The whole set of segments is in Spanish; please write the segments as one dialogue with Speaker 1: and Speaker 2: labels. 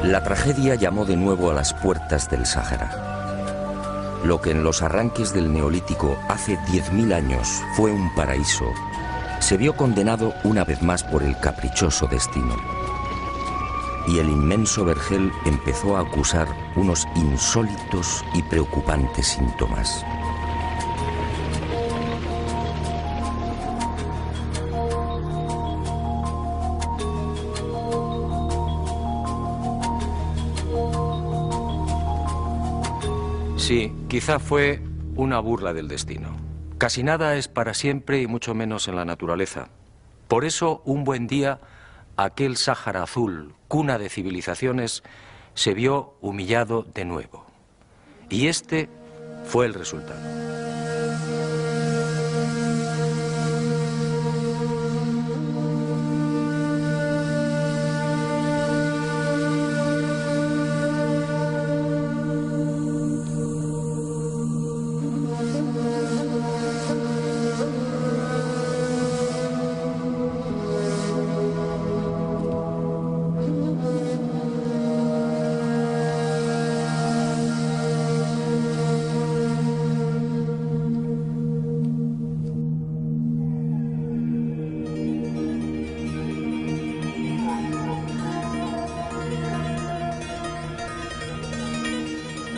Speaker 1: La tragedia llamó de nuevo a las puertas del Sáhara. Lo que en los arranques del Neolítico hace 10.000 años fue un paraíso, se vio condenado una vez más por el caprichoso destino. Y el inmenso vergel empezó a acusar unos insólitos y preocupantes síntomas.
Speaker 2: Sí, quizá fue una burla del destino. Casi nada es para siempre y mucho menos en la naturaleza. Por eso, un buen día, aquel Sáhara azul, cuna de civilizaciones, se vio humillado de nuevo. Y este fue el resultado.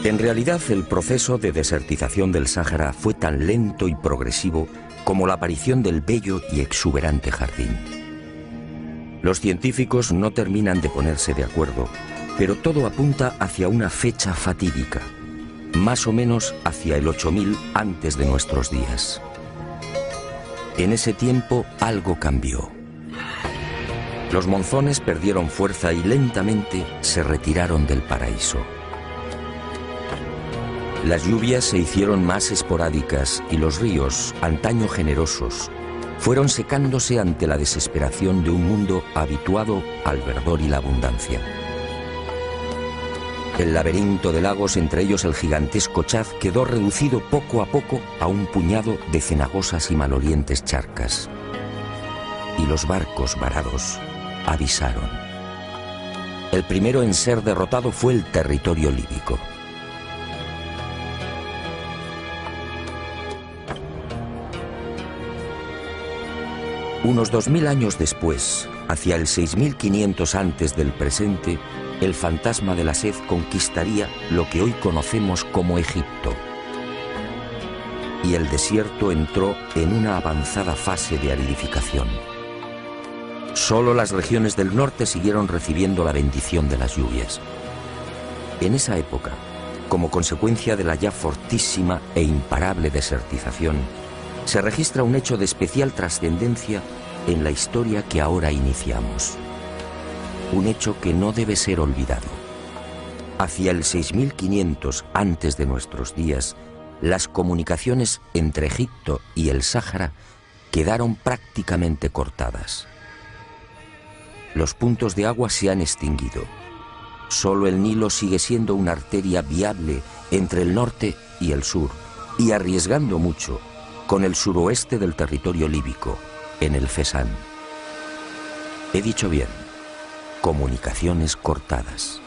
Speaker 1: En realidad, el proceso de desertización del Sáhara fue tan lento y progresivo como la aparición del bello y exuberante jardín. Los científicos no terminan de ponerse de acuerdo, pero todo apunta hacia una fecha fatídica, más o menos hacia el 8000 antes de nuestros días. En ese tiempo algo cambió. Los monzones perdieron fuerza y lentamente se retiraron del paraíso. Las lluvias se hicieron más esporádicas y los ríos, antaño generosos, fueron secándose ante la desesperación de un mundo habituado al verdor y la abundancia. El laberinto de lagos, entre ellos el gigantesco Chad, quedó reducido poco a poco a un puñado de cenagosas y malolientes charcas. Y los barcos varados avisaron. El primero en ser derrotado fue el territorio líbico. Unos 2000 años después, hacia el 6500 antes del presente, el fantasma de la sed conquistaría lo que hoy conocemos como Egipto. Y el desierto entró en una avanzada fase de aridificación. Solo las regiones del norte siguieron recibiendo la bendición de las lluvias. En esa época, como consecuencia de la ya fortísima e imparable desertización, se registra un hecho de especial trascendencia en la historia que ahora iniciamos. Un hecho que no debe ser olvidado. Hacia el 6500 antes de nuestros días, las comunicaciones entre Egipto y el Sáhara quedaron prácticamente cortadas. Los puntos de agua se han extinguido. Solo el Nilo sigue siendo una arteria viable entre el norte y el sur, y arriesgando mucho, con el suroeste del territorio líbico, en el Fezzan. He dicho bien, comunicaciones cortadas.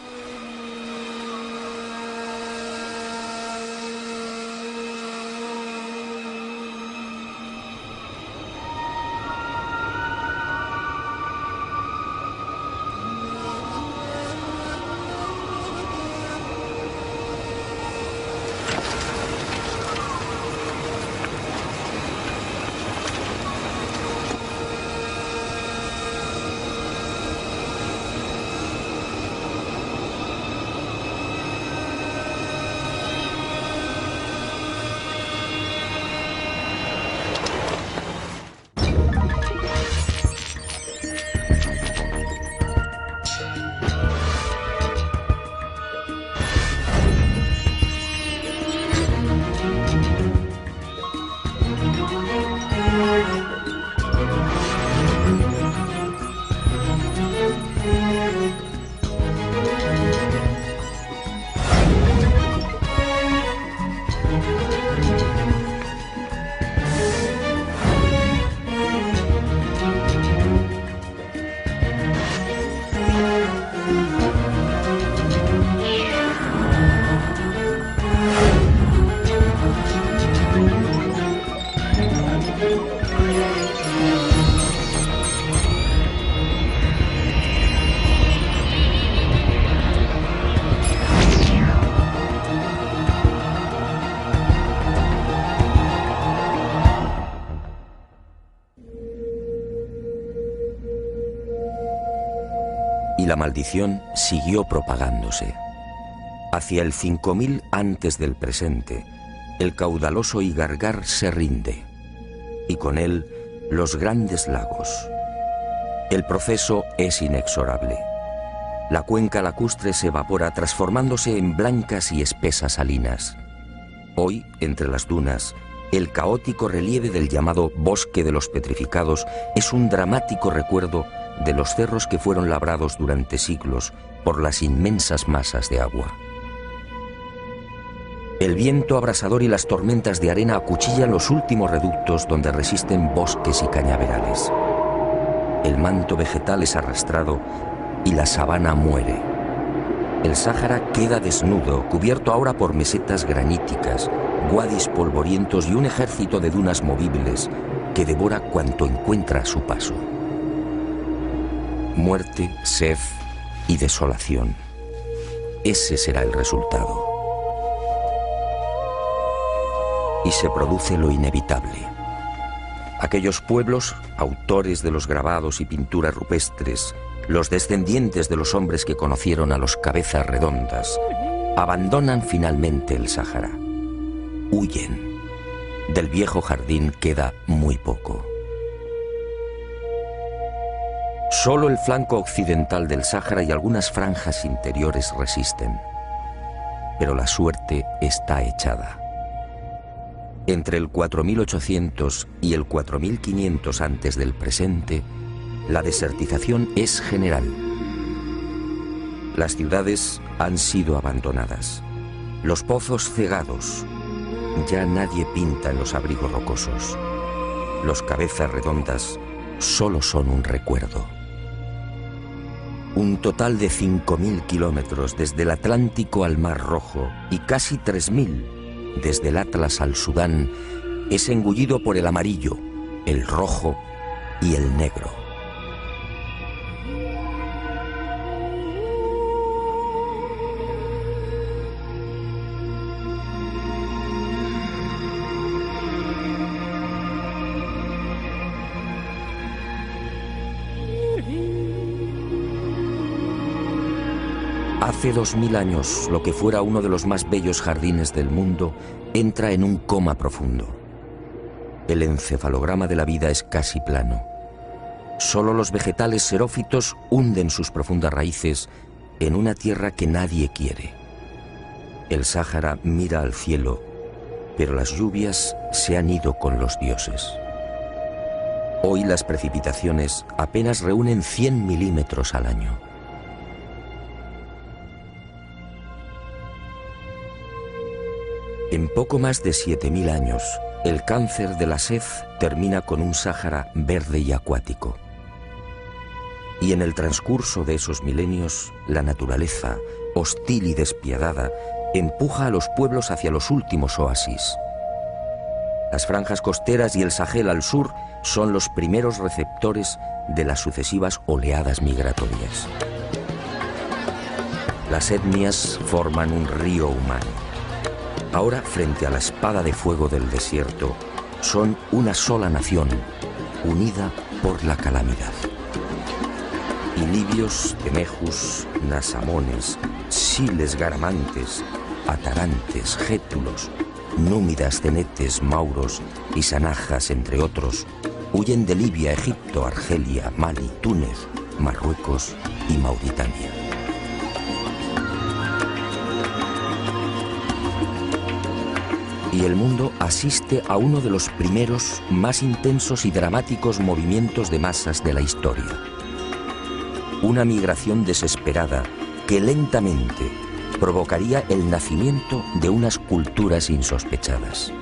Speaker 1: la maldición siguió propagándose. Hacia el 5000 antes del presente, el caudaloso Igargar se rinde, y con él los grandes lagos. El proceso es inexorable. La cuenca lacustre se evapora transformándose en blancas y espesas salinas. Hoy, entre las dunas, el caótico relieve del llamado Bosque de los Petrificados es un dramático recuerdo de los cerros que fueron labrados durante siglos por las inmensas masas de agua. El viento abrasador y las tormentas de arena acuchillan los últimos reductos donde resisten bosques y cañaverales. El manto vegetal es arrastrado y la sabana muere. El Sáhara queda desnudo, cubierto ahora por mesetas graníticas, wadis polvorientos y un ejército de dunas movibles que devora cuanto encuentra a su paso. Muerte, sed y desolación. Ese será el resultado. Y se produce lo inevitable. Aquellos pueblos, autores de los grabados y pinturas rupestres, los descendientes de los hombres que conocieron a los cabezas redondas, abandonan finalmente el Sáhara. Huyen. Del viejo jardín queda muy poco. Solo el flanco occidental del Sáhara y algunas franjas interiores resisten. Pero la suerte está echada. Entre el 4800 y el 4500 antes del presente, la desertización es general. Las ciudades han sido abandonadas, los pozos cegados, ya nadie pinta en los abrigos rocosos. Los cabezas redondas solo son un recuerdo. Un total de 5000 kilómetros desde el Atlántico al Mar Rojo y casi 3000 desde el Atlas al Sudán es engullido por el amarillo, el rojo y el negro. Hace 2000 años, lo que fuera uno de los más bellos jardines del mundo entra en un coma profundo. El encefalograma de la vida es casi plano. Solo los vegetales xerófitos hunden sus profundas raíces en una tierra que nadie quiere. El Sáhara mira al cielo, pero las lluvias se han ido con los dioses. Hoy las precipitaciones apenas reúnen 100 milímetros al año. En poco más de 7000 años, el cáncer de la sed termina con un Sáhara verde y acuático. Y en el transcurso de esos milenios, la naturaleza, hostil y despiadada, empuja a los pueblos hacia los últimos oasis. Las franjas costeras y el Sahel al sur son los primeros receptores de las sucesivas oleadas migratorias. Las etnias forman un río humano. Ahora, frente a la espada de fuego del desierto, son una sola nación, unida por la calamidad. Y libios, temejus, nasamones, siles garamantes, atarantes, gétulos, númidas, cenetes, mauros y sanajas, entre otros, huyen de Libia, Egipto, Argelia, Mali, Túnez, Marruecos y Mauritania. Y el mundo asiste a uno de los primeros, más intensos y dramáticos movimientos de masas de la historia. Una migración desesperada que lentamente provocaría el nacimiento de unas culturas insospechadas.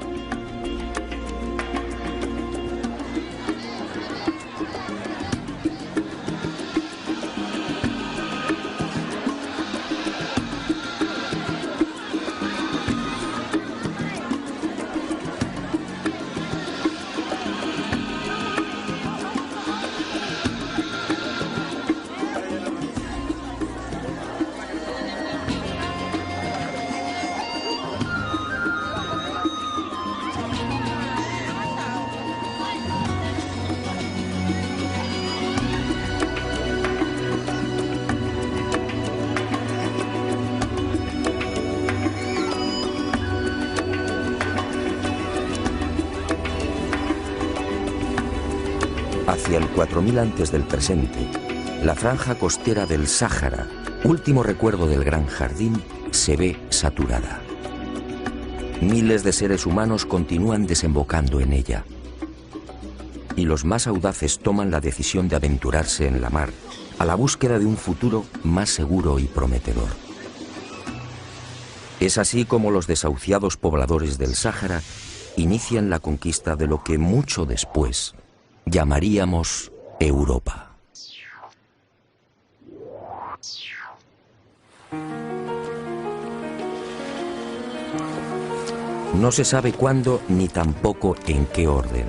Speaker 1: hacia el 4000 antes del presente, la franja costera del Sáhara, último recuerdo del Gran Jardín, se ve saturada. Miles de seres humanos continúan desembocando en ella. Y los más audaces toman la decisión de aventurarse en la mar a la búsqueda de un futuro más seguro y prometedor. Es así como los desahuciados pobladores del Sáhara inician la conquista de lo que mucho después llamaríamos Europa. No se sabe cuándo ni tampoco en qué orden,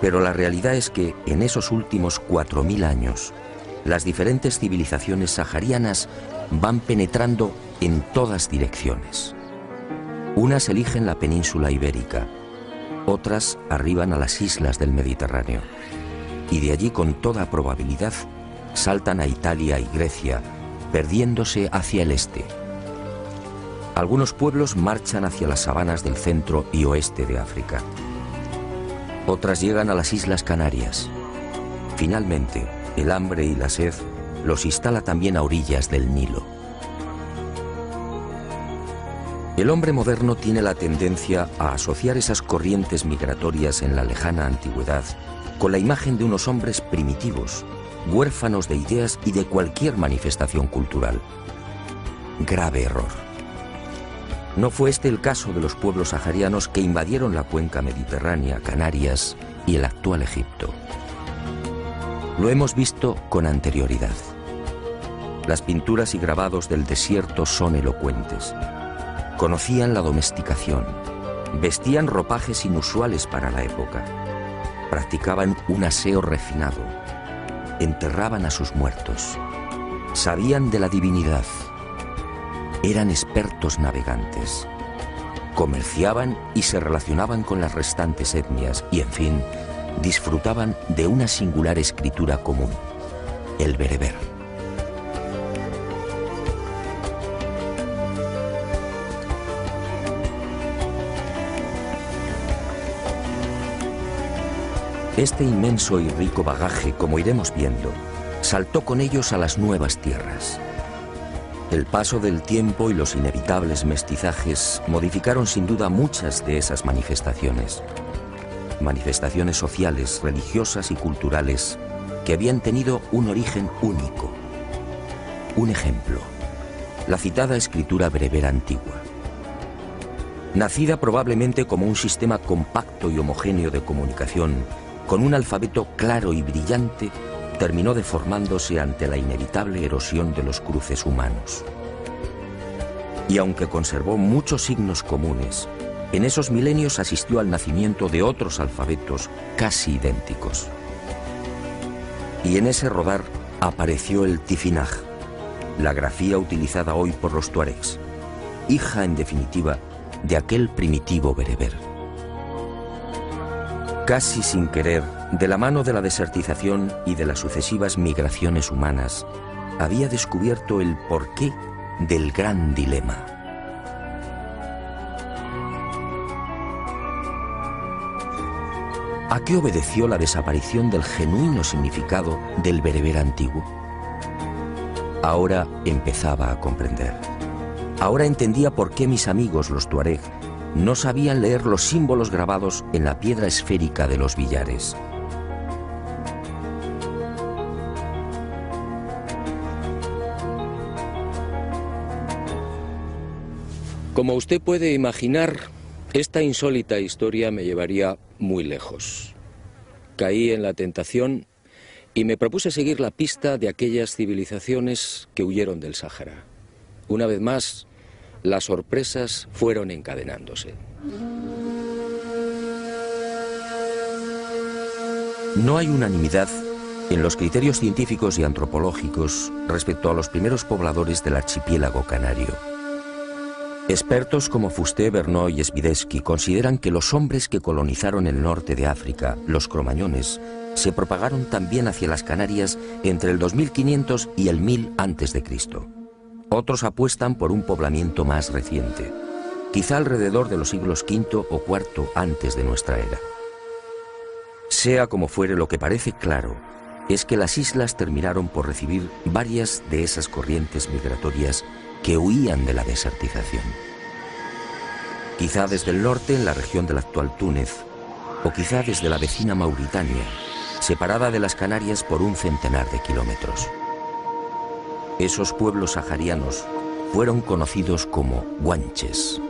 Speaker 1: pero la realidad es que en esos últimos 4000 años las diferentes civilizaciones saharianas van penetrando en todas direcciones. Unas eligen la península ibérica, otras arriban a las islas del Mediterráneo, y de allí con toda probabilidad saltan a Italia y Grecia, perdiéndose hacia el este. Algunos pueblos marchan hacia las sabanas del centro y oeste de África. Otras llegan a las Islas Canarias. Finalmente, el hambre y la sed los instala también a orillas del Nilo. El hombre moderno tiene la tendencia a asociar esas corrientes migratorias en la lejana antigüedad con la imagen de unos hombres primitivos, huérfanos de ideas y de cualquier manifestación cultural. Grave error. No fue este el caso de los pueblos saharianos que invadieron la cuenca mediterránea, Canarias y el actual Egipto. Lo hemos visto con anterioridad. Las pinturas y grabados del desierto son elocuentes. Conocían la domesticación, vestían ropajes inusuales para la época, practicaban un aseo refinado, enterraban a sus muertos, sabían de la divinidad, eran expertos navegantes, comerciaban y se relacionaban con las restantes etnias y, en fin, disfrutaban de una singular escritura común, el bereber. Este inmenso y rico bagaje, como iremos viendo, saltó con ellos a las nuevas tierras. El paso del tiempo y los inevitables mestizajes modificaron sin duda muchas de esas manifestaciones. Manifestaciones sociales, religiosas y culturales que habían tenido un origen único. Un ejemplo, la citada escritura bereber antigua. Nacida probablemente como un sistema compacto y homogéneo de comunicación, con un alfabeto claro y brillante, terminó deformándose ante la inevitable erosión de los cruces humanos. Y aunque conservó muchos signos comunes, en esos milenios asistió al nacimiento de otros alfabetos casi idénticos. Y en ese rodar apareció el tifinagh, la grafía utilizada hoy por los tuaregs, hija en definitiva de aquel primitivo bereber. Casi sin querer, de la mano de la desertización y de las sucesivas migraciones humanas, había descubierto el porqué del gran dilema. ¿A qué obedeció la desaparición del genuino significado del bereber antiguo? Ahora empezaba a comprender. Ahora entendía por qué mis amigos los tuareg no sabían leer los símbolos grabados en la piedra esférica de los billares.
Speaker 2: Como usted puede imaginar, esta insólita historia me llevaría muy lejos. Caí en la tentación y me propuse seguir la pista de aquellas civilizaciones que huyeron del Sáhara. Una vez más, las sorpresas fueron encadenándose.
Speaker 1: No hay unanimidad en los criterios científicos y antropológicos respecto a los primeros pobladores del archipiélago canario. Expertos como Fusté, Verneau y Swiderski consideran que los hombres que colonizaron el norte de África, los cromañones, se propagaron también hacia las Canarias entre el 2500 y el 1000 a.C. Otros apuestan por un poblamiento más reciente, quizá alrededor de los siglos V o IV antes de nuestra era. Sea como fuere, lo que parece claro es que las islas terminaron por recibir varias de esas corrientes migratorias que huían de la desertización. Quizá desde el norte, en la región del actual Túnez, o quizá desde la vecina Mauritania, separada de las Canarias por un centenar de kilómetros. Esos pueblos saharianos fueron conocidos como guanches.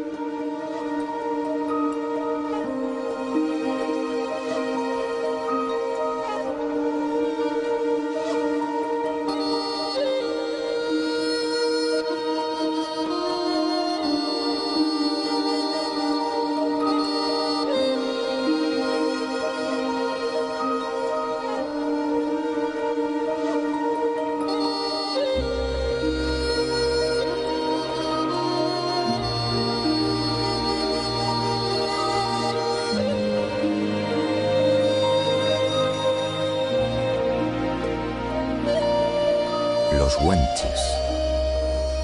Speaker 1: Los guanches,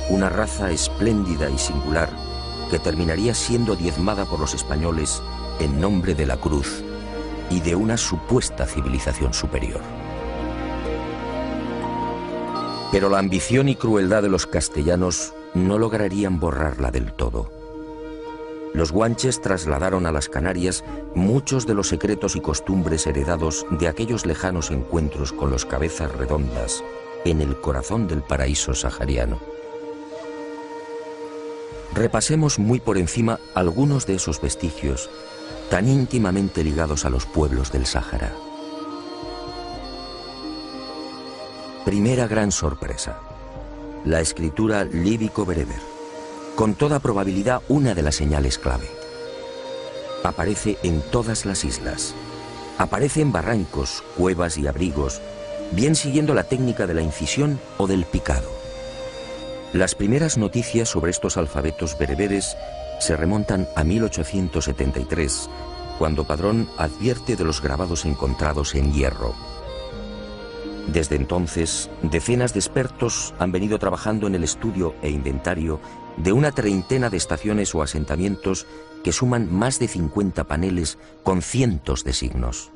Speaker 1: una raza espléndida y singular que terminaría siendo diezmada por los españoles en nombre de la cruz y de una supuesta civilización superior. Pero la ambición y crueldad de los castellanos no lograrían borrarla del todo. Los guanches trasladaron a las Canarias muchos de los secretos y costumbres heredados de aquellos lejanos encuentros con los cabezas redondas en el corazón del paraíso sahariano. Repasemos muy por encima algunos de esos vestigios tan íntimamente ligados a los pueblos del Sáhara. Primera gran sorpresa: la escritura líbico-bereber, con toda probabilidad una de las señales clave. Aparece en todas las islas, aparece en barrancos, cuevas y abrigos, bien siguiendo la técnica de la incisión o del picado. Las primeras noticias sobre estos alfabetos bereberes se remontan a 1873, cuando Padrón advierte de los grabados encontrados en hierro. Desde entonces, decenas de expertos han venido trabajando en el estudio e inventario de una treintena de estaciones o asentamientos que suman más de 50 paneles con cientos de signos.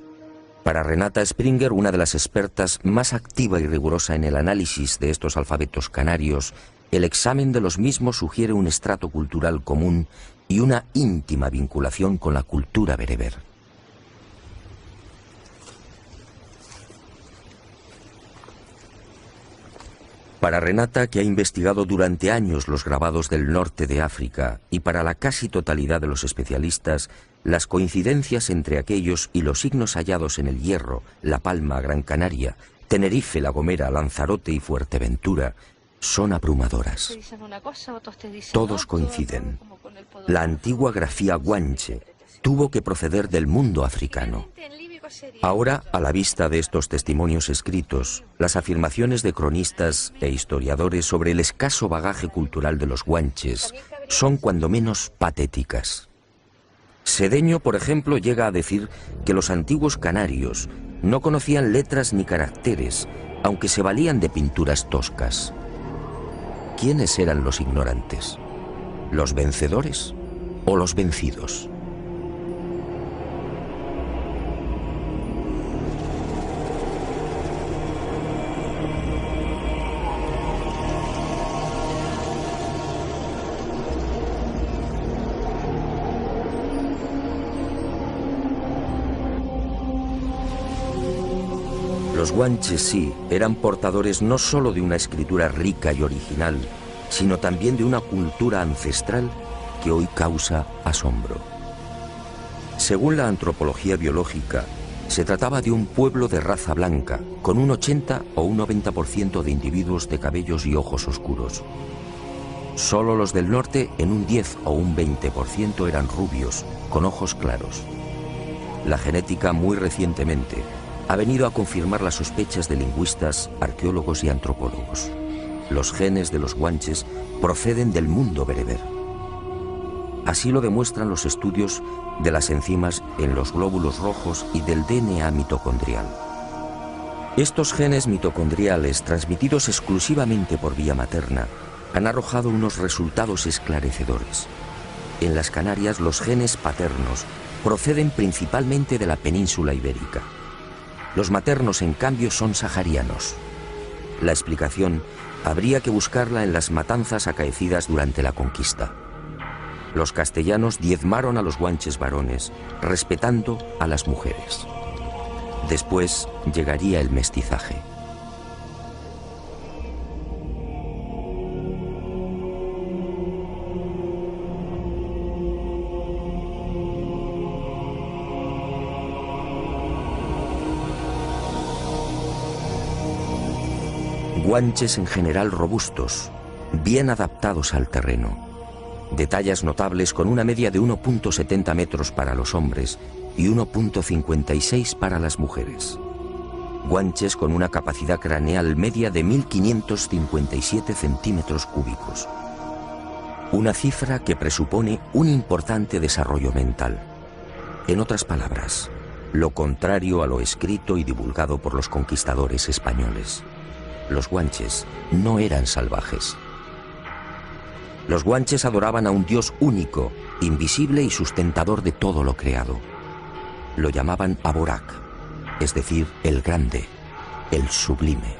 Speaker 1: Para Renata Springer, una de las expertas más activa y rigurosa en el análisis de estos alfabetos canarios, el examen de los mismos sugiere un estrato cultural común y una íntima vinculación con la cultura bereber. Para Renata, que ha investigado durante años los grabados del norte de África, y para la casi totalidad de los especialistas, las coincidencias entre aquellos y los signos hallados en el Hierro, La Palma, Gran Canaria, Tenerife, La Gomera, Lanzarote y Fuerteventura son abrumadoras. Todos coinciden. La antigua grafía guanche tuvo que proceder del mundo africano. Ahora, a la vista de estos testimonios escritos, las afirmaciones de cronistas e historiadores sobre el escaso bagaje cultural de los guanches son cuando menos patéticas. Sedeño, por ejemplo, llega a decir que los antiguos canarios no conocían letras ni caracteres, aunque se valían de pinturas toscas. ¿Quiénes eran los ignorantes? ¿Los vencedores o los vencidos? Los guanches, sí, eran portadores no solo de una escritura rica y original, sino también de una cultura ancestral que hoy causa asombro. Según la antropología biológica, se trataba de un pueblo de raza blanca, con un 80 o un 90% de individuos de cabellos y ojos oscuros. Solo los del norte, en un 10 o un 20%, eran rubios, con ojos claros. La genética, muy recientemente, ha venido a confirmar las sospechas de lingüistas, arqueólogos y antropólogos. Los genes de los guanches proceden del mundo bereber. Así lo demuestran los estudios de las enzimas en los glóbulos rojos y del DNA mitocondrial. Estos genes mitocondriales, transmitidos exclusivamente por vía materna, han arrojado unos resultados esclarecedores. En las Canarias, los genes paternos proceden principalmente de la península ibérica. Los maternos, en cambio, son saharianos. La explicación habría que buscarla en las matanzas acaecidas durante la conquista. Los castellanos diezmaron a los guanches varones, respetando a las mujeres. Después llegaría el mestizaje. Guanches en general robustos, bien adaptados al terreno, de tallas notables con una media de 1,70 metros para los hombres y 1,56 para las mujeres. Guanches con una capacidad craneal media de 1.557 centímetros cúbicos. Una cifra que presupone un importante desarrollo mental. En otras palabras, lo contrario a lo escrito y divulgado por los conquistadores españoles. Los guanches no eran salvajes. Los guanches adoraban a un Dios único, invisible y sustentador de todo lo creado. Lo llamaban Aborak, es decir, el grande, el sublime.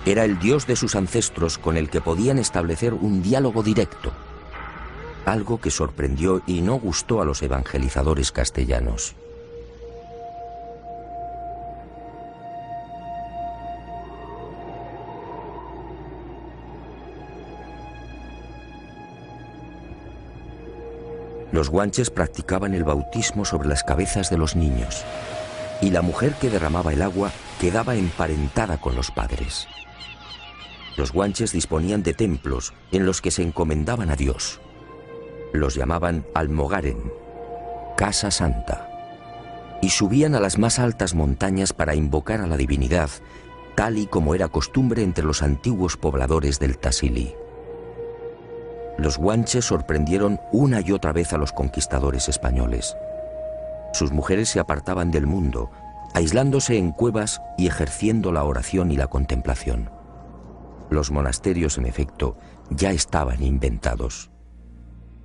Speaker 1: Era el Dios de sus ancestros con el que podían establecer un diálogo directo, algo que sorprendió y no gustó a los evangelizadores castellanos. Los guanches practicaban el bautismo sobre las cabezas de los niños, y la mujer que derramaba el agua quedaba emparentada con los padres. Los guanches disponían de templos en los que se encomendaban a Dios. Los llamaban Almogaren, Casa Santa, y subían a las más altas montañas para invocar a la divinidad, tal y como era costumbre entre los antiguos pobladores del Tassili. Los guanches sorprendieron una y otra vez a los conquistadores españoles. Sus mujeres se apartaban del mundo, aislándose en cuevas y ejerciendo la oración y la contemplación. Los monasterios, en efecto, ya estaban inventados.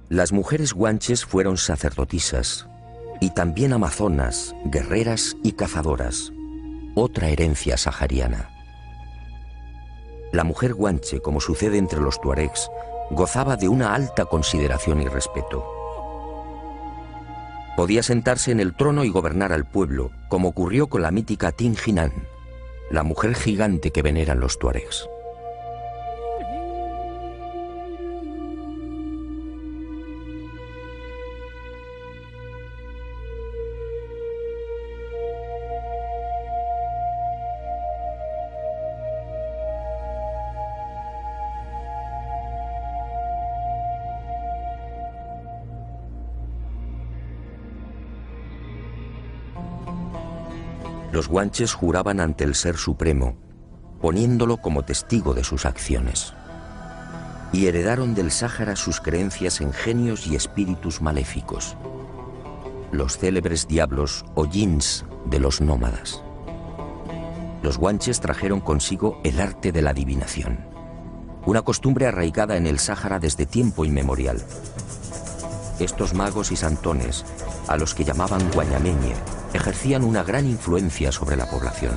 Speaker 1: Las mujeres guanches fueron sacerdotisas y también amazonas, guerreras y cazadoras, otra herencia sahariana. La mujer guanche, como sucede entre los tuaregs, gozaba de una alta consideración y respeto. Podía sentarse en el trono y gobernar al pueblo, como ocurrió con la mítica Tinginan, la mujer gigante que veneran los tuaregs. Los guanches juraban ante el Ser Supremo, poniéndolo como testigo de sus acciones. Y heredaron del Sáhara sus creencias en genios y espíritus maléficos, los célebres diablos o yins de los nómadas. Los guanches trajeron consigo el arte de la adivinación, una costumbre arraigada en el Sáhara desde tiempo inmemorial. Estos magos y santones, a los que llamaban guañameñe, ejercían una gran influencia sobre la población.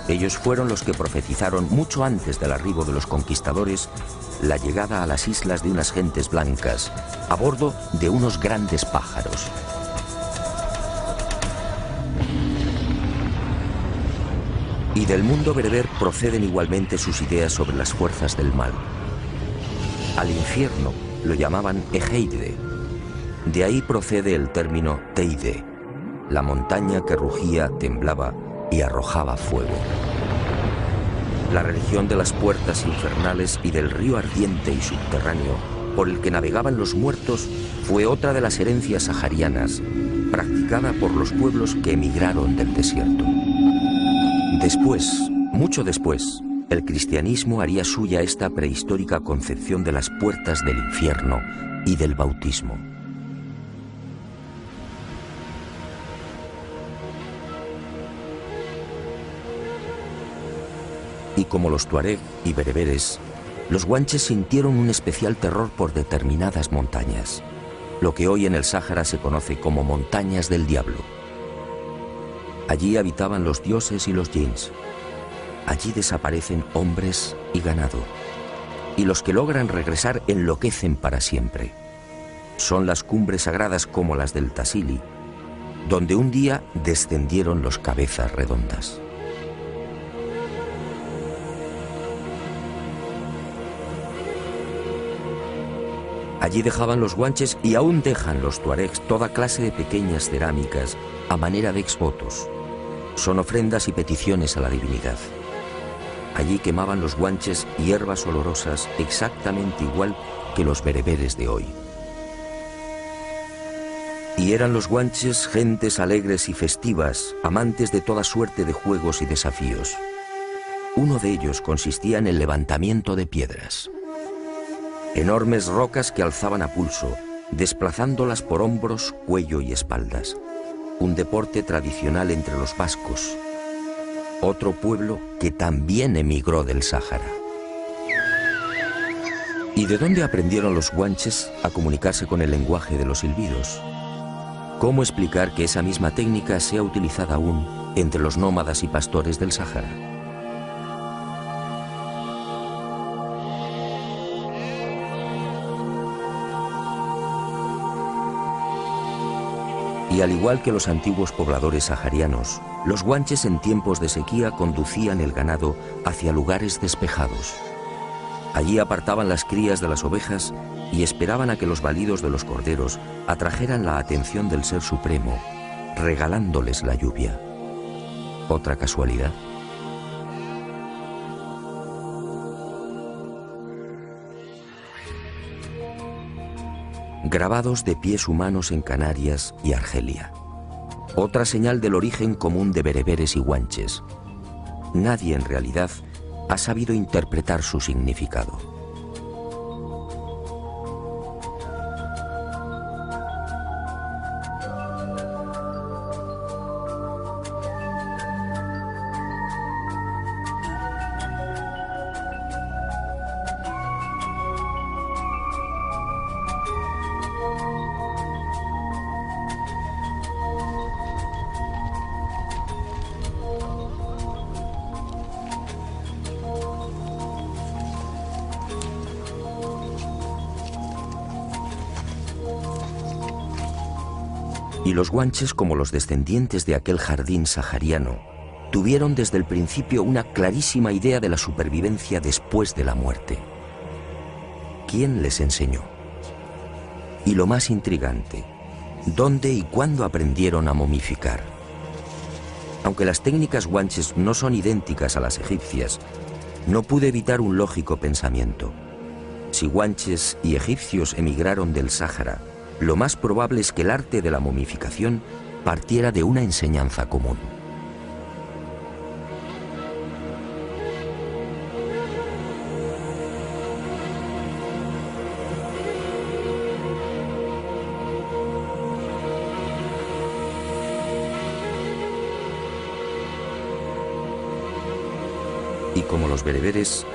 Speaker 1: Ellos fueron los que profetizaron mucho antes del arribo de los conquistadores la llegada a las islas de unas gentes blancas a bordo de unos grandes pájaros. Y del mundo bereber proceden igualmente sus ideas sobre las fuerzas del mal. Al infierno lo llamaban Egeide. De ahí procede el término Teide, la montaña que rugía, temblaba y arrojaba fuego. La religión de las puertas infernales y del río ardiente y subterráneo por el que navegaban los muertos fue otra de las herencias saharianas, practicada por los pueblos que emigraron del desierto. Después, mucho después, el cristianismo haría suya esta prehistórica concepción de las puertas del infierno y del bautismo. Y como los tuareg y bereberes, los guanches sintieron un especial terror por determinadas montañas, lo que hoy en el Sáhara se conoce como montañas del diablo. Allí habitaban los dioses y los jinns. Allí desaparecen hombres y ganado. Y los que logran regresar enloquecen para siempre. Son las cumbres sagradas como las del Tassili, donde un día descendieron los cabezas redondas. Allí dejaban los guanches y aún dejan los tuaregs toda clase de pequeñas cerámicas a manera de exvotos. Son ofrendas y peticiones a la divinidad. Allí quemaban los guanches hierbas olorosas exactamente igual que los bereberes de hoy. Y eran los guanches gentes alegres y festivas, amantes de toda suerte de juegos y desafíos. Uno de ellos consistía en el levantamiento de piedras. Enormes rocas que alzaban a pulso, desplazándolas por hombros, cuello y espaldas. Un deporte tradicional entre los vascos, otro pueblo que también emigró del Sáhara. ¿Y de dónde aprendieron los guanches a comunicarse con el lenguaje de los silbidos? ¿Cómo explicar que esa misma técnica sea utilizada aún entre los nómadas y pastores del Sáhara? Y al igual que los antiguos pobladores saharianos, los guanches en tiempos de sequía conducían el ganado hacia lugares despejados. Allí apartaban las crías de las ovejas y esperaban a que los balidos de los corderos atrajeran la atención del Ser Supremo, regalándoles la lluvia. ¿Otra casualidad? Grabados de pies humanos en Canarias y Argelia. Otra señal del origen común de bereberes y guanches. Nadie en realidad ha sabido interpretar su significado. Y los guanches, como los descendientes de aquel jardín sahariano, tuvieron desde el principio una clarísima idea de la supervivencia después de la muerte. ¿Quién les enseñó? Y lo más intrigante, ¿dónde y cuándo aprendieron a momificar? Aunque las técnicas guanches no son idénticas a las egipcias, no pude evitar un lógico pensamiento. Si guanches y egipcios emigraron del Sáhara, lo más probable es que el arte de la momificación partiera de una enseñanza común. Y como los bereberes,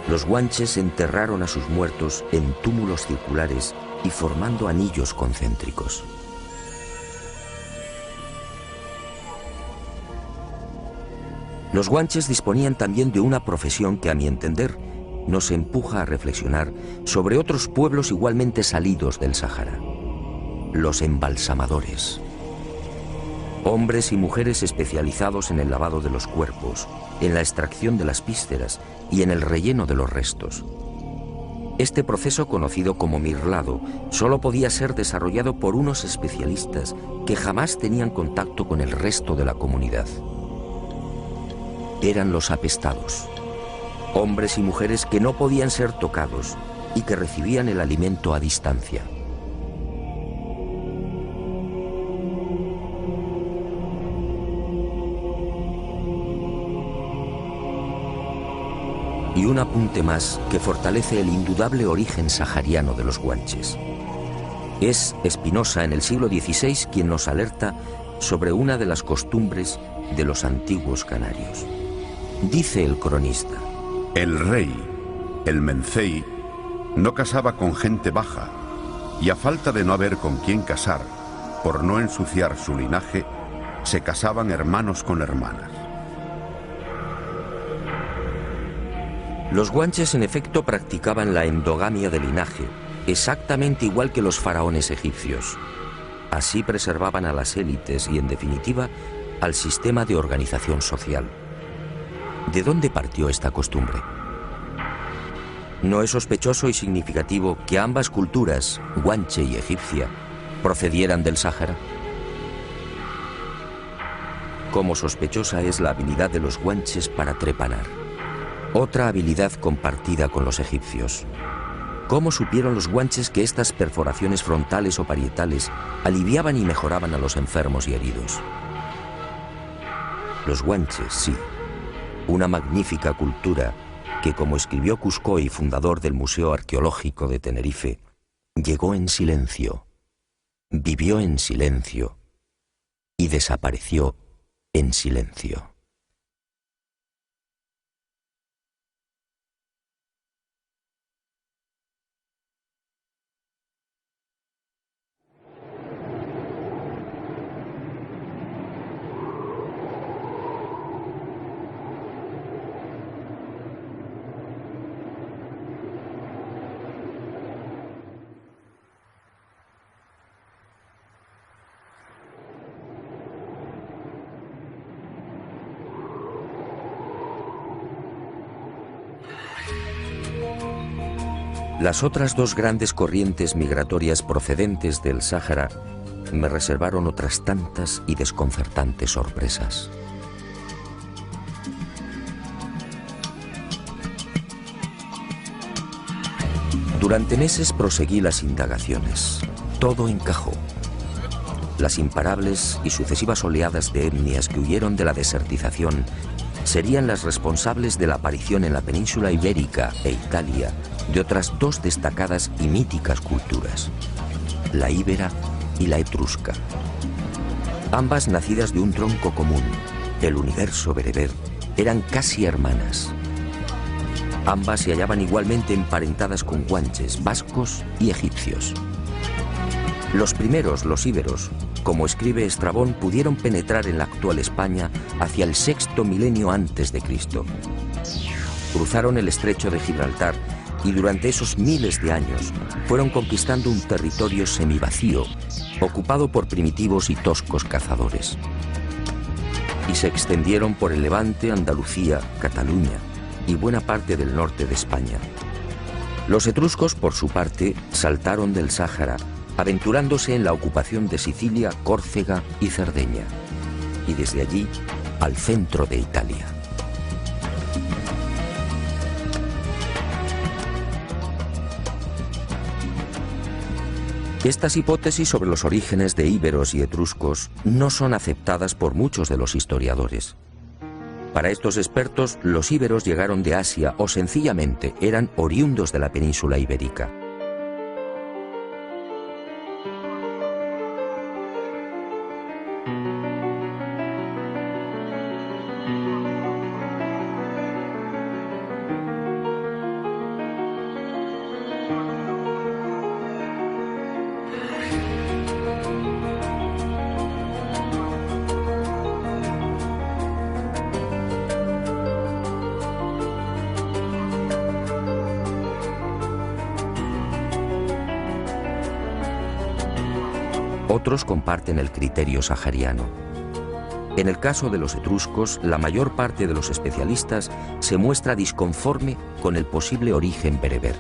Speaker 1: los guanches enterraron a sus muertos en túmulos circulares y formando anillos concéntricos. Los guanches disponían también de una profesión que, a mi entender, nos empuja a reflexionar sobre otros pueblos igualmente salidos del Sáhara: los embalsamadores. Hombres y mujeres especializados en el lavado de los cuerpos, en la extracción de las vísceras y en el relleno de los restos. Este proceso, conocido como mirlado, solo podía ser desarrollado por unos especialistas que jamás tenían contacto con el resto de la comunidad. Eran los apestados, hombres y mujeres que no podían ser tocados y que recibían el alimento a distancia. Y un apunte más que fortalece el indudable origen sahariano de los guanches. Es Spinoza en el siglo XVI quien nos alerta sobre una de las costumbres de los antiguos canarios. Dice el cronista:
Speaker 3: el rey, el mencey, no casaba con gente baja, y a falta de no haber con quién casar, por no ensuciar su linaje, se casaban hermanos con hermanas.
Speaker 1: Los guanches en efecto practicaban la endogamia de linaje, exactamente igual que los faraones egipcios. Así preservaban a las élites y, en definitiva, al sistema de organización social. ¿De dónde partió esta costumbre? ¿No es sospechoso y significativo que ambas culturas, guanche y egipcia, procedieran del Sáhara? Como sospechosa es la habilidad de los guanches para trepanar. Otra habilidad compartida con los egipcios. ¿Cómo supieron los guanches que estas perforaciones frontales o parietales aliviaban y mejoraban a los enfermos y heridos? Los guanches, sí. Una magnífica cultura que, como escribió Cuscoy, fundador del Museo Arqueológico de Tenerife, llegó en silencio, vivió en silencio y desapareció en silencio. Las otras dos grandes corrientes migratorias procedentes del Sáhara me reservaron otras tantas y desconcertantes sorpresas. Durante meses proseguí las indagaciones. Todo encajó. Las imparables y sucesivas oleadas de etnias que huyeron de la desertización serían las responsables de la aparición en la península ibérica e Italia de otras dos destacadas y míticas culturas, la íbera y la etrusca. Ambas nacidas de un tronco común, el universo bereber, eran casi hermanas. Ambas se hallaban igualmente emparentadas con guanches, vascos y egipcios. Los primeros, los íberos, como escribe Estrabón, pudieron penetrar en la actual España hacia el sexto milenio antes de Cristo. Cruzaron el estrecho de Gibraltar y durante esos miles de años fueron conquistando un territorio semivacío, ocupado por primitivos y toscos cazadores. Y se extendieron por el Levante, Andalucía, Cataluña y buena parte del norte de España. Los etruscos, por su parte, saltaron del Sáhara, aventurándose en la ocupación de Sicilia, Córcega y Cerdeña, y desde allí al centro de Italia. Estas hipótesis sobre los orígenes de íberos y etruscos no son aceptadas por muchos de los historiadores. Para estos expertos, los íberos llegaron de Asia o sencillamente eran oriundos de la península ibérica. Otros comparten el criterio sahariano. En el caso de los etruscos, la mayor parte de los especialistas se muestra disconforme con el posible origen bereber.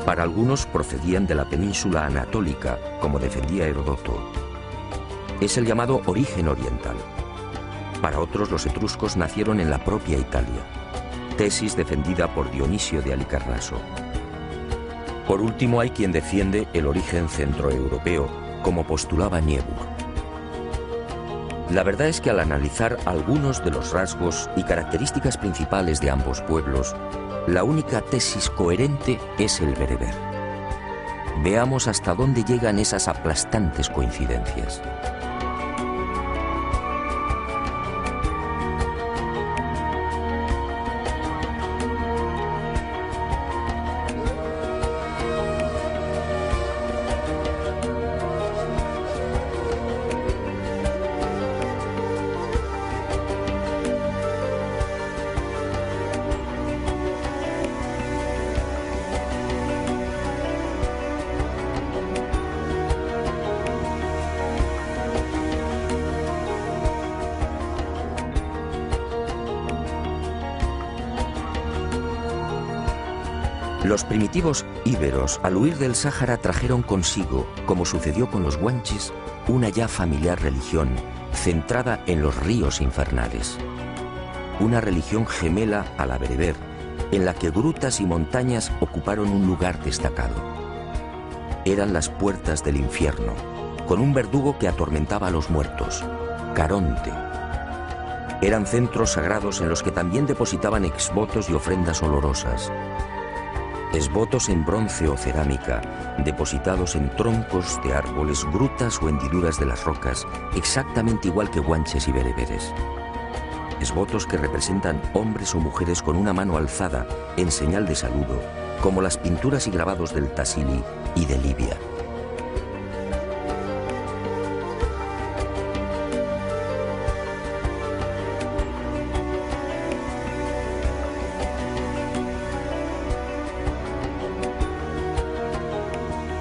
Speaker 1: Para algunos procedían de la península anatólica, como defendía Heródoto. Es el llamado origen oriental. Para otros, los etruscos nacieron en la propia Italia, tesis defendida por Dionisio de Halicarnaso. Por último, hay quien defiende el origen centroeuropeo, como postulaba Niebuhr. La verdad es que al analizar algunos de los rasgos y características principales de ambos pueblos, la única tesis coherente es el bereber. Veamos hasta dónde llegan esas aplastantes coincidencias. Los primitivos íberos, al huir del Sáhara, trajeron consigo, como sucedió con los guanches, una ya familiar religión centrada en los ríos infernales. Una religión gemela a la bereber, en la que grutas y montañas ocuparon un lugar destacado. Eran las puertas del infierno, con un verdugo que atormentaba a los muertos, Caronte. Eran centros sagrados en los que también depositaban exvotos y ofrendas olorosas. Exvotos en bronce o cerámica, depositados en troncos de árboles, grutas o hendiduras de las rocas, exactamente igual que guanches y bereberes. Exvotos que representan hombres o mujeres con una mano alzada en señal de saludo, como las pinturas y grabados del Tassili y de Libia.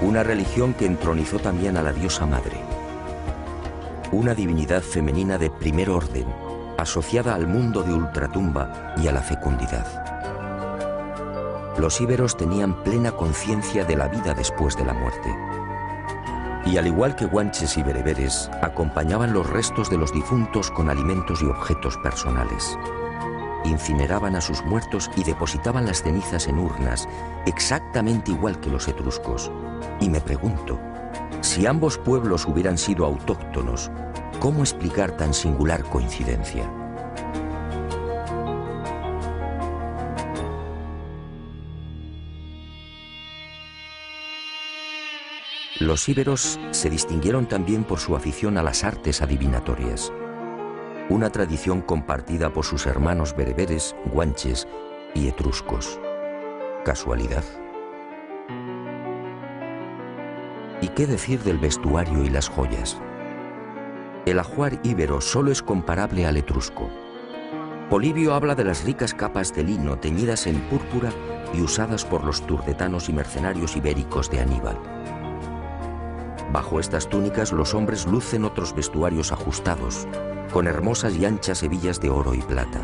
Speaker 1: Una religión que entronizó también a la diosa madre. Una divinidad femenina de primer orden, asociada al mundo de ultratumba y a la fecundidad. Los íberos tenían plena conciencia de la vida después de la muerte. Y al igual que guanches y bereberes, acompañaban los restos de los difuntos con alimentos y objetos personales. Incineraban a sus muertos y depositaban las cenizas en urnas, exactamente igual que los etruscos. Y me pregunto, si ambos pueblos hubieran sido autóctonos, ¿cómo explicar tan singular coincidencia? Los íberos se distinguieron también por su afición a las artes adivinatorias, una tradición compartida por sus hermanos bereberes, guanches y etruscos. ¿Casualidad? ¿Y qué decir del vestuario y las joyas? El ajuar íbero solo es comparable al etrusco. Polibio habla de las ricas capas de lino teñidas en púrpura y usadas por los turdetanos y mercenarios ibéricos de Aníbal. Bajo estas túnicas los hombres lucen otros vestuarios ajustados, con hermosas y anchas hebillas de oro y plata.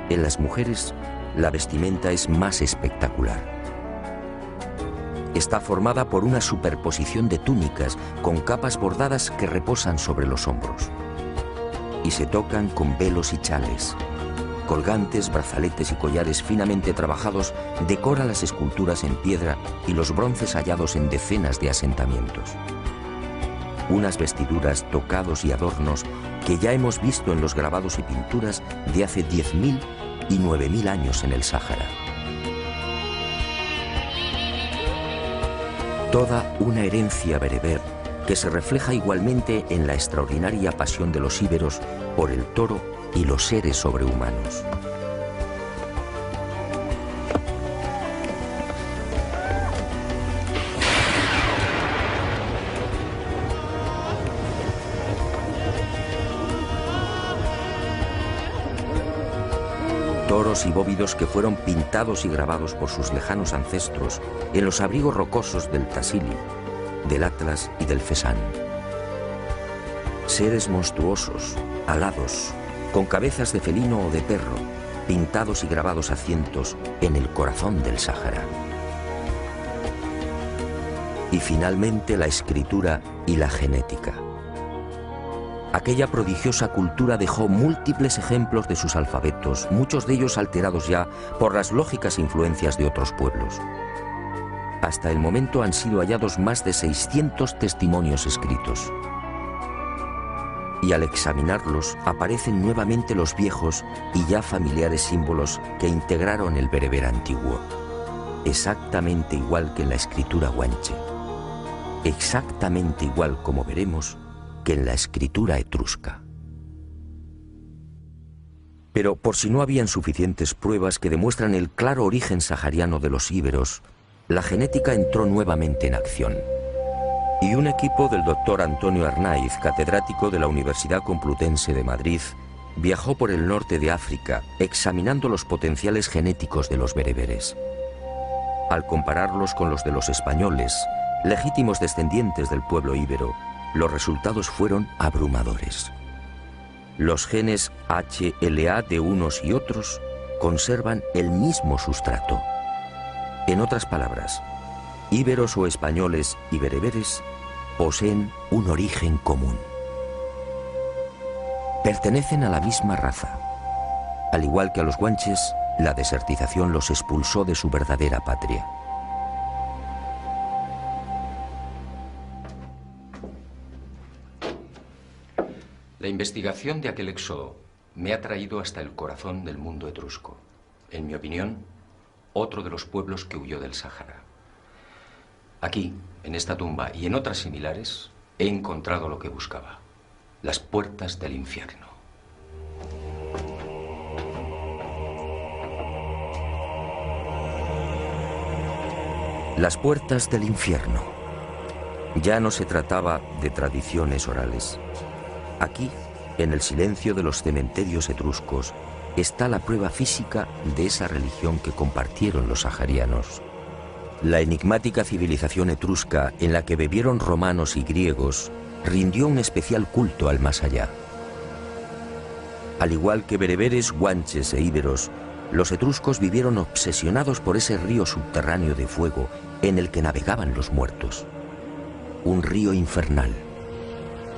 Speaker 1: En las mujeres, la vestimenta es más espectacular. Está formada por una superposición de túnicas con capas bordadas que reposan sobre los hombros. Y se tocan con velos y chales. Colgantes, brazaletes y collares finamente trabajados decoran las esculturas en piedra y los bronces hallados en decenas de asentamientos. Unas vestiduras, tocados y adornos que ya hemos visto en los grabados y pinturas de hace 10.000 y 9.000 años en el Sáhara. Toda una herencia bereber que se refleja igualmente en la extraordinaria pasión de los íberos por el toro y los seres sobrehumanos. Toros y bóvidos que fueron pintados y grabados por sus lejanos ancestros en los abrigos rocosos del Tassili, del Atlas y del Fesán. Seres monstruosos, alados, con cabezas de felino o de perro, pintados y grabados a cientos en el corazón del Sáhara. Y finalmente la escritura y la genética. Aquella prodigiosa cultura dejó múltiples ejemplos de sus alfabetos, muchos de ellos alterados ya por las lógicas influencias de otros pueblos. Hasta el momento han sido hallados más de 600 testimonios escritos. Y al examinarlos aparecen nuevamente los viejos y ya familiares símbolos que integraron el bereber antiguo, exactamente igual que en la escritura guanche, exactamente igual, como veremos, que en la escritura etrusca. Pero por si no habían suficientes pruebas que demuestran el claro origen sahariano de los íberos, la genética entró nuevamente en acción. Y un equipo del doctor Antonio Arnaiz, catedrático de la Universidad Complutense de Madrid, viajó por el norte de África examinando los potenciales genéticos de los bereberes. Al compararlos con los de los españoles, legítimos descendientes del pueblo íbero, los resultados fueron abrumadores. Los genes HLA de unos y otros conservan el mismo sustrato. En otras palabras, íberos o españoles y bereberes poseen un origen común. Pertenecen a la misma raza. Al igual que a los guanches, la desertización los expulsó de su verdadera patria.
Speaker 2: La investigación de aquel éxodo me ha traído hasta el corazón del mundo etrusco. En mi opinión, otro de los pueblos que huyó del Sáhara. Aquí, en esta tumba y en otras similares, he encontrado lo que buscaba: las puertas del infierno.
Speaker 1: Las puertas del infierno. Ya no se trataba de tradiciones orales. Aquí, en el silencio de los cementerios etruscos, está la prueba física de esa religión que compartieron los saharianos. La enigmática civilización etrusca, en la que bebieron romanos y griegos, rindió un especial culto al más allá. Al igual que bereberes, guanches e íberos, los etruscos vivieron obsesionados por ese río subterráneo de fuego en el que navegaban los muertos. Un río infernal.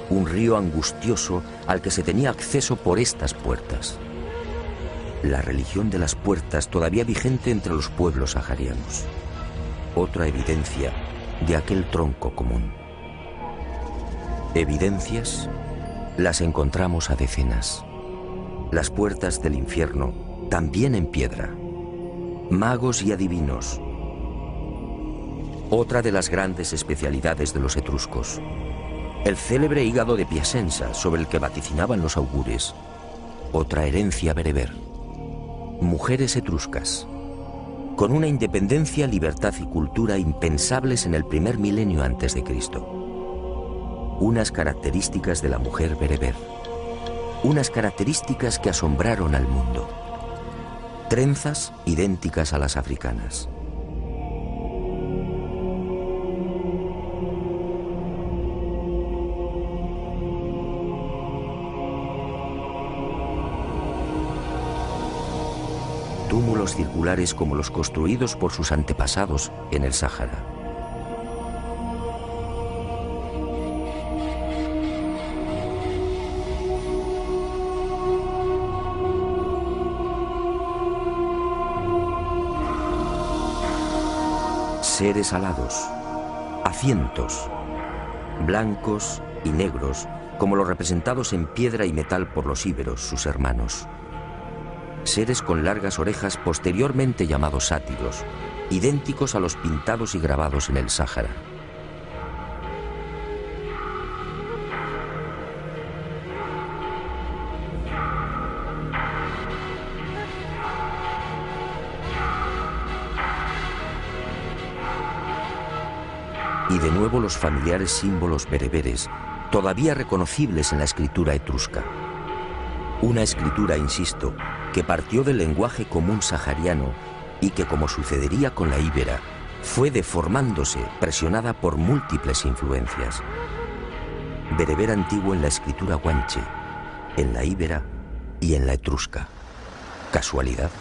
Speaker 1: Un río angustioso al que se tenía acceso por estas puertas. La religión de las puertas todavía vigente entre los pueblos saharianos. Otra evidencia de aquel tronco común. Evidencias las encontramos a decenas. Las puertas del infierno, también en piedra. Magos y adivinos. Otra de las grandes especialidades de los etruscos. El célebre hígado de Piacenza, sobre el que vaticinaban los augures. Otra herencia bereber. Mujeres etruscas. Con una independencia, libertad y cultura impensables en el primer milenio antes de Cristo. Unas características de la mujer bereber. Unas características que asombraron al mundo. Trenzas idénticas a las africanas. Túmulos circulares como los construidos por sus antepasados en el Sáhara. Seres alados, a cientos, blancos y negros, como los representados en piedra y metal por los íberos, sus hermanos. Seres con largas orejas posteriormente llamados sátiros, idénticos a los pintados y grabados en el Sáhara. Y de nuevo los familiares símbolos bereberes, todavía reconocibles en la escritura etrusca. Una escritura, insisto, que partió del lenguaje común sahariano y que, como sucedería con la íbera, fue deformándose, presionada por múltiples influencias. Bereber antiguo en la escritura guanche, en la íbera y en la etrusca. ¿Casualidad?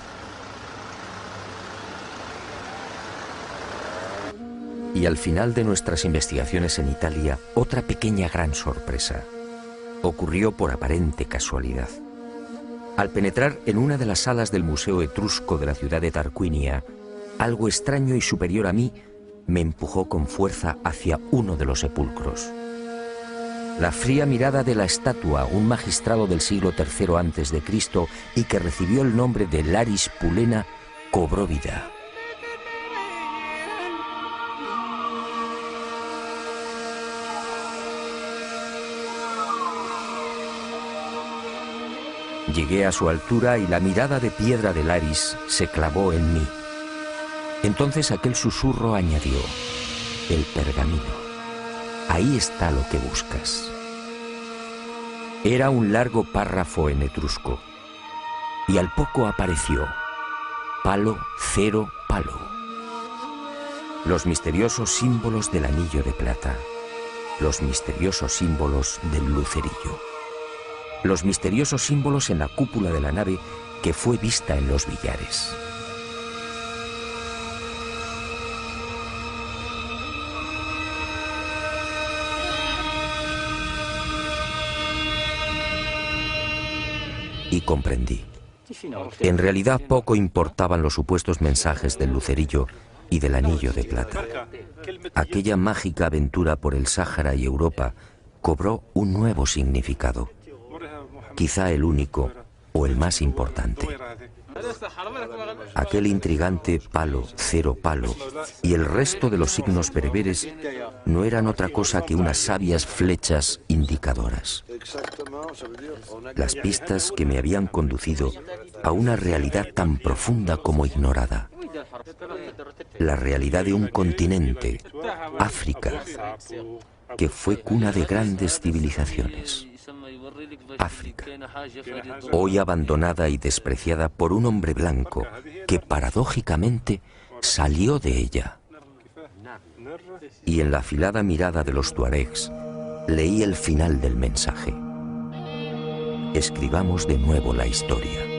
Speaker 1: Y al final de nuestras investigaciones en Italia, otra pequeña gran sorpresa. Ocurrió por aparente casualidad. Al penetrar en una de las salas del Museo Etrusco de la ciudad de Tarquinia, algo extraño y superior a mí me empujó con fuerza hacia uno de los sepulcros. La fría mirada de la estatua, un magistrado del siglo III a.C. y que recibió el nombre de Laris Pulena, cobró vida. Llegué a su altura y la mirada de piedra de Laris se clavó en mí. Entonces aquel susurro añadió: el pergamino. Ahí está lo que buscas. Era un largo párrafo en etrusco. Y al poco apareció: palo, cero, palo. Los misteriosos símbolos del anillo de plata. Los misteriosos símbolos del lucerillo. Los misteriosos símbolos en la cúpula de la nave que fue vista en los billares. Y comprendí. En realidad poco importaban los supuestos mensajes del lucerillo y del anillo de plata. Aquella mágica aventura por el Sáhara y Europa cobró un nuevo significado, quizá el único o el más importante. Aquel intrigante palo, cero palo y el resto de los signos bereberes no eran otra cosa que unas sabias flechas indicadoras. Las pistas que me habían conducido a una realidad tan profunda como ignorada. La realidad de un continente, África, que fue cuna de grandes civilizaciones. África, hoy abandonada y despreciada por un hombre blanco que paradójicamente salió de ella. Y en la afilada mirada de los tuaregs leí el final del mensaje. Escribamos de nuevo la historia.